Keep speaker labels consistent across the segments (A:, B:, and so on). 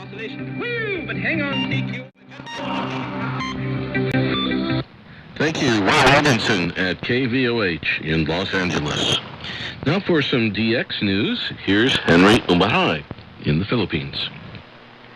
A: Oscillation. Woo! But hang on, CQ.
B: Thank you, Ron Robinson at KVOH in Los Angeles. Now for some DX news, here's Henry Umahay in the Philippines.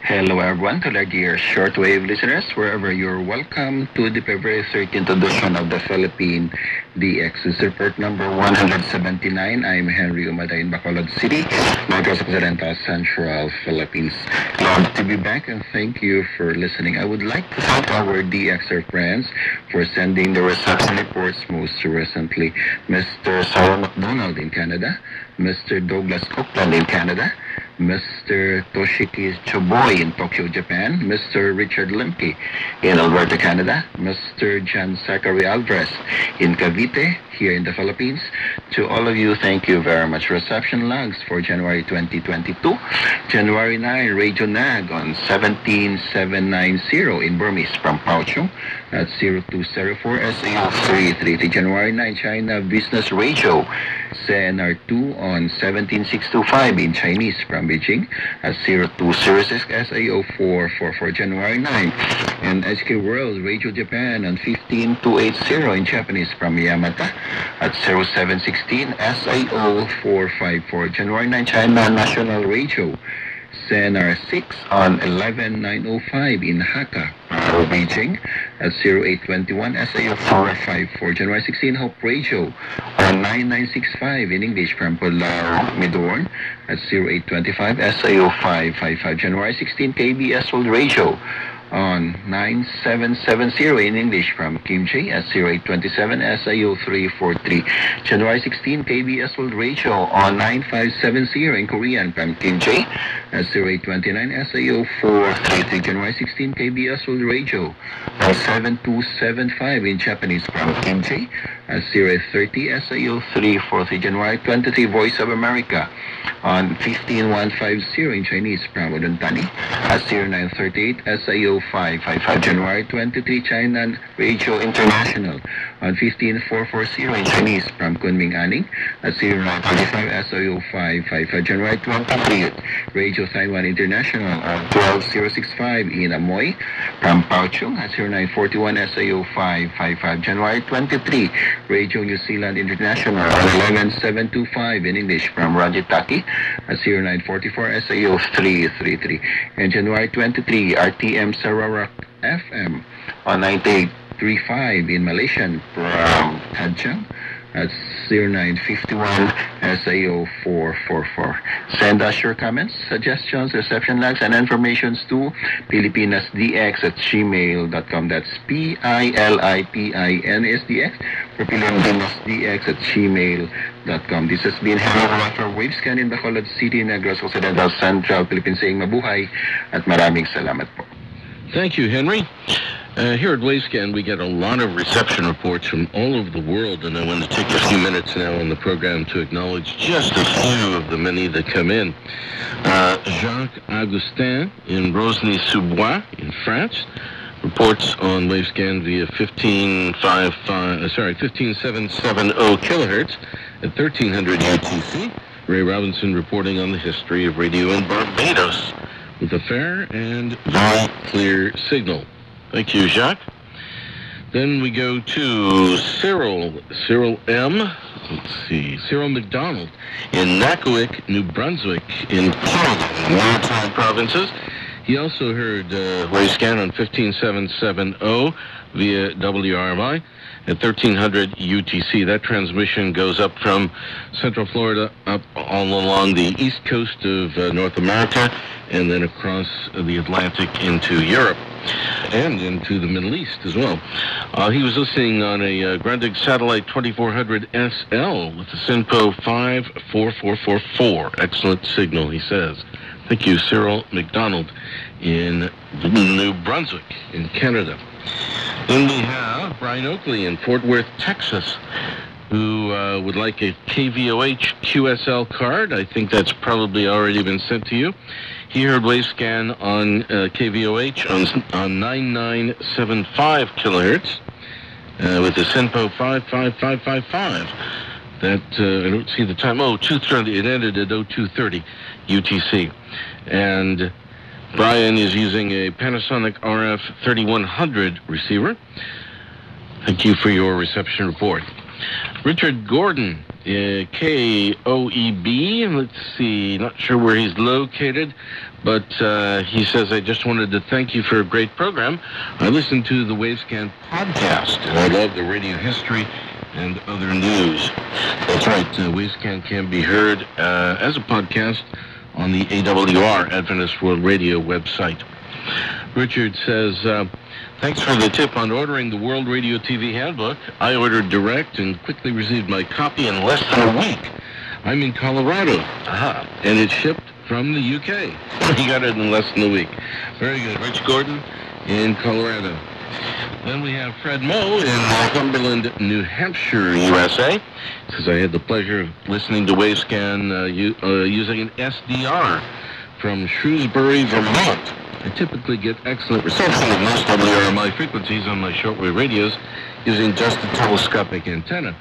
C: Hello everyone, to our dear shortwave listeners, wherever you're welcome to the February 13th edition of the Philippine DX. This is report number 179. I'm Henry Umaday in Bacolod City, Negros Occidental, Central Philippines. Glad to be back and thank you for listening. I would like to thank our DXer friends for sending the reception reports most recently. Mr. Sarah McDonald in Canada, Mr. Douglas Copeland in Canada, Mr. Toshiki Choboy in Tokyo, Japan, Mr. Richard Limke in Alberta, Canada, Mr. John Zachary Alvarez in Cavite, here in the Philippines. To all of you, thank you very much. Reception logs for January 2022. January 9, Radio Nag on 17790 in Burmese from Paucho at 0204 SAO333. January 9, China Business Radio, CNR2 on 17625 in Chinese from Beijing at 0206 SAO444. January 9, and HK World Radio Japan on 15280 in Japanese from Yamata at 0716 SAO454. January 9, China National Radio, CNR 6 on 11905 in Hakka, Beijing at 0821 SAO454. January 16, Hope Radio on 9965 in English from Pulau Midorn at 0825 SAO555. January 16, KBS World Radio on 9770 in English from Kimchi at 0827 SAO343. January 16, KBS World Radio on 9570 in Korean from Kimchi at 0829 SAO433. January 16, KBS World Radio on 7275 in Japanese from Kimchi at 0830 SAO343. January 23, Voice of America on 15150 in Chinese from Uduntani at 0938 SAO555. January 23, China Radio International on 15440 in Chinese from Kunming Aning at 0935 SAO555. January 23, Radio Taiwan International on 12065 in Amoy from Pauchong at 0941 SAO555. January 23, Radio New Zealand International on 11725 in English from Rajitaki at 0944 SAO333. And January 23, RTM Sarawak FM on 9835 in Malaysian from Kadjang at 0951 SAO444. Send us your comments, suggestions, reception logs, and informations to PilipinasDX@gmail.com. That's PILIPINSDX for PilipinasDX@gmail.com. This has been AWR Wavescan in Bacolod City, Negros Occidental, Central Philippines, saying mabuhay at maraming salamat po.
B: Thank you, Henry. Here at Wavescan, we get a lot of reception reports from all over the world, and I want to take a few minutes now on the program to acknowledge just a few of the many that come in. Jacques Augustin in Rosny-sous-Bois in France reports on Wavescan via 15770 kilohertz at 1300 UTC. Ray Robinson reporting on the history of radio in Barbados with a fair and very clear signal. Thank you, Jacques. Then we go to Cyril M. Let's see, Cyril McDonald in Nakuik, New Brunswick in Canada, Maritime Provinces. He also heard Wavescan on 15770 via WRMI at 1300 UTC. That transmission goes up from Central Florida up all along the east coast of North America and then across the Atlantic into Europe and into the Middle East as well. He was listening on a Grundig Satellite 2400 SL with the SINPO 54444. Excellent signal, he says. Thank you, Cyril McDonald in New Brunswick in Canada. Then we have Brian Oakley in Fort Worth, Texas, who would like a KVOH QSL card. I think that's probably already been sent to you. He heard Wavescan on KVOH on 9975 kilohertz with the SINPO 55555. That, I don't see the time. 2:30. It ended at 0230 UTC. And Brian is using a Panasonic RF 3100 receiver. Thank you for your reception report. Richard Gordon, KOEB, let's see, not sure where he's located, but he says, I just wanted to thank you for a great program. I listened to the Wavescan podcast, and I love the radio history and other news. That's right, Wavescan can be heard as a podcast on the AWR Adventist World Radio website. Richard says, thanks for the tip on ordering the World Radio TV Handbook. I ordered direct and quickly received my copy in less than a week. I'm in Colorado, and it shipped from the UK. He got it in less than a week. Very good. Rich Gordon in Colorado. Then we have Fred Moe in Cumberland, New Hampshire, USA. Says, I had the pleasure of listening to Wavescan using an SDR from Shrewsbury, Vermont. I typically get excellent reception of most WRMI frequencies on my shortwave radios using just a telescopic antenna.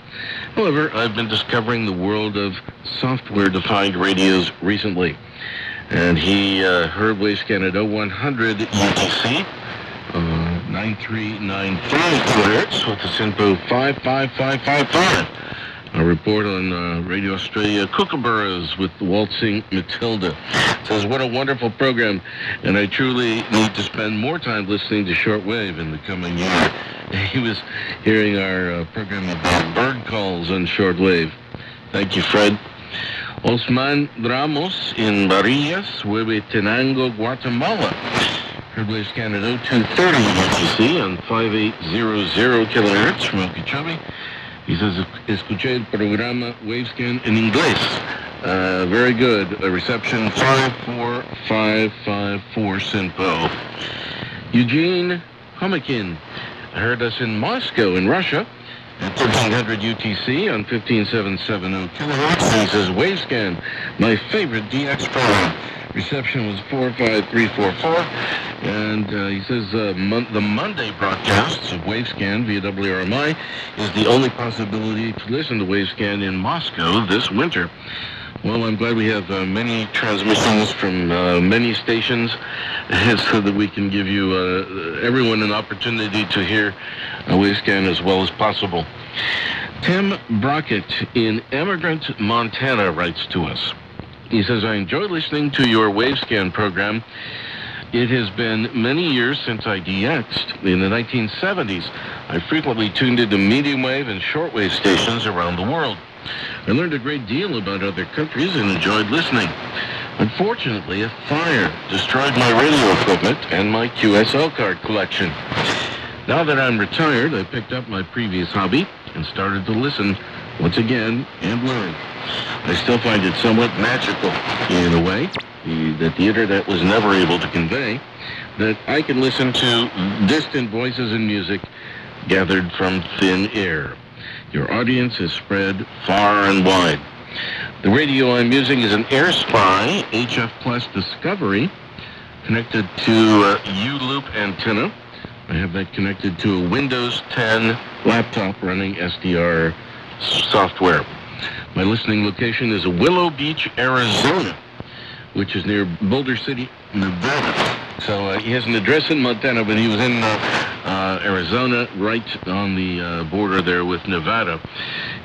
B: However, I've been discovering the world of software-defined radios recently. And he heard Wavescan at 0100 UTC, 9395 kHz with the SINPO 55555. A report on Radio Australia Kookaburras with the Waltzing Matilda. Says, what a wonderful program, and I truly need to spend more time listening to shortwave in the coming year. He was hearing our program about bird calls on shortwave. Thank you, Fred. Osman Ramos in Barillas, Huehuetenango, Guatemala. Heard Wavescan at 0230 UTC on 5800 kHz from Okeechobee. He says, escuché el programa Wavescan en inglés. Very good. Reception 54554 SINPO. Eugene Homikin heard us in Moscow in Russia at 1300 UTC on 15770 kHz. He says, Wavescan, my favorite DX program. Reception was 45344, and he says the Monday broadcasts of Wavescan via WRMI is the only possibility to listen to Wavescan in Moscow this winter. Well, I'm glad we have many transmissions from many stations so that we can give you, everyone, an opportunity to hear Wavescan as well as possible. Tim Brockett in Emigrant, Montana writes to us. He says, I enjoy listening to your Wavescan program. It has been many years since I DX'd. In the 1970s, I frequently tuned into medium wave and shortwave stations around the world. I learned a great deal about other countries and enjoyed listening. Unfortunately, a fire destroyed my radio equipment and my QSL card collection. Now that I'm retired, I picked up my previous hobby and started to listen once again and learn. I still find it somewhat magical, in a way, that the internet was never able to convey, that I can listen to distant voices and music gathered from thin air. Your audience is spread far and wide. The radio I'm using is an AirSpy HF Plus Discovery connected to a U-loop antenna. I have that connected to a Windows 10 laptop running SDR software. My listening location is Willow Beach, Arizona, which is near Boulder City, Nevada. So he has an address in Montana, but he was in Arizona, right on the border there with Nevada.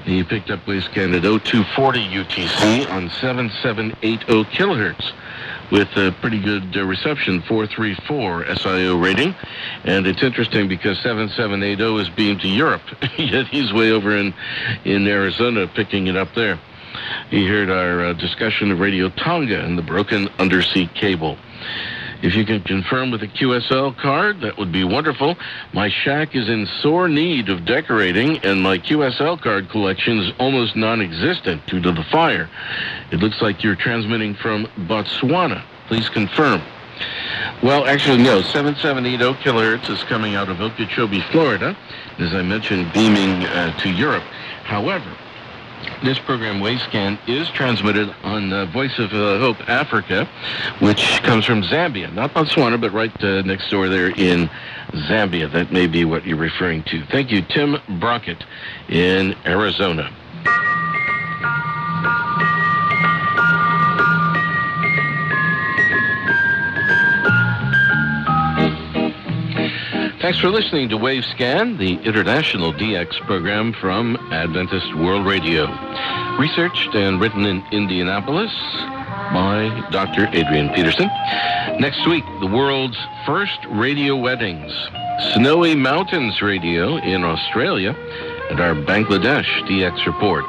B: He picked up Wavescan at 0240 UTC on 7780 kilohertz with a pretty good reception, 434 SIO rating. And it's interesting because 7780 is beamed to Europe, yet he's way over in Arizona picking it up there. He heard our discussion of Radio Tonga and the broken undersea cable. If you can confirm with a QSL card, that would be wonderful. My shack is in sore need of decorating, and my QSL card collection is almost non-existent due to the fire. It looks like you're transmitting from Botswana. Please confirm. Well, actually, no. 7780 kilohertz is coming out of Okeechobee, Florida, as I mentioned, beaming to Europe. However, this program, Wavescan, is transmitted on Voice of Hope Africa, which comes from Zambia. Not Botswana, but right next door there in Zambia. That may be what you're referring to. Thank you, Tim Brockett in Arizona. Thanks for listening to Wavescan, the international DX program from Adventist World Radio. Researched and written in Indianapolis by Dr. Adrian Peterson. Next week, the world's first radio weddings, Snowy Mountains Radio in Australia, and our Bangladesh DX report.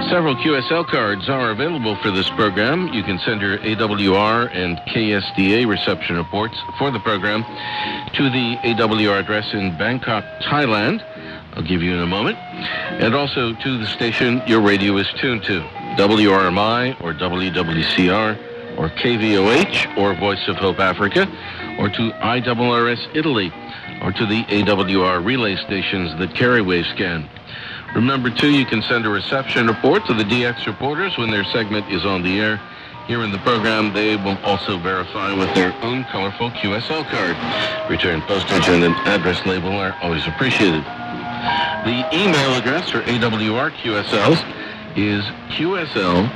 B: Several QSL cards are available for this program. You can send your AWR and KSDA reception reports for the program to the AWR address in Bangkok, Thailand. I'll give you in a moment. And also to the station your radio is tuned to, WRMI or WWCR or KVOH or Voice of Hope Africa, or to IRRS Italy, or to the AWR relay stations that carry Wavescan. Remember, too, you can send a reception report to the DX reporters when their segment is on the air. Here in the program, they will also verify with their own colorful QSL card. Return postage and an address label are always appreciated. The email address for AWR QSLs is qsl@awr.org.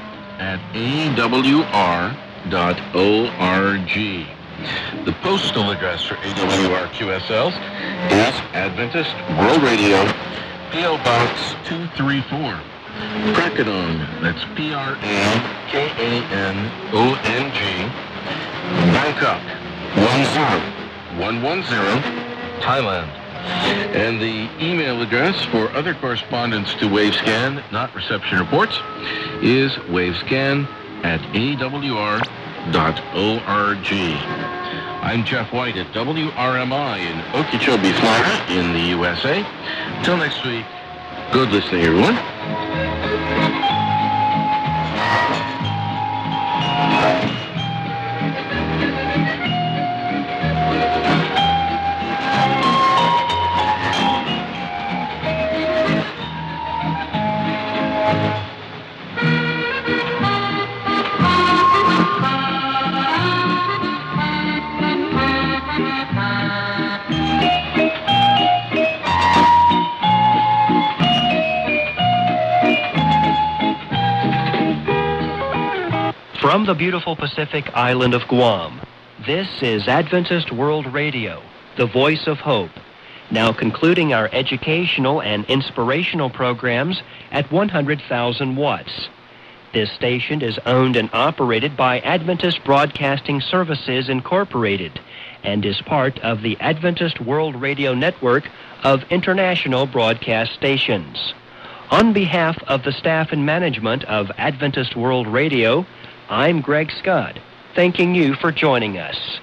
B: The postal address for AWR QSLs is Adventist World Radio, P.O. Box 234, Prakanong, that's Prakanong, Bangkok 10110, Thailand. And the email address for other correspondence to Wavescan, not reception reports, is wavescan@awr.org. I'm Jeff White at WRMI in Okeechobee, Florida, in the USA. Until next week, good listening, everyone.
D: From the beautiful Pacific island of Guam, this is Adventist World Radio, the voice of hope, now concluding our educational and inspirational programs at 100,000 watts. This station is owned and operated by Adventist Broadcasting Services Incorporated and is part of the Adventist World Radio network of international broadcast stations. On behalf of the staff and management of Adventist World Radio, I'm Greg Scott, thanking you for joining us.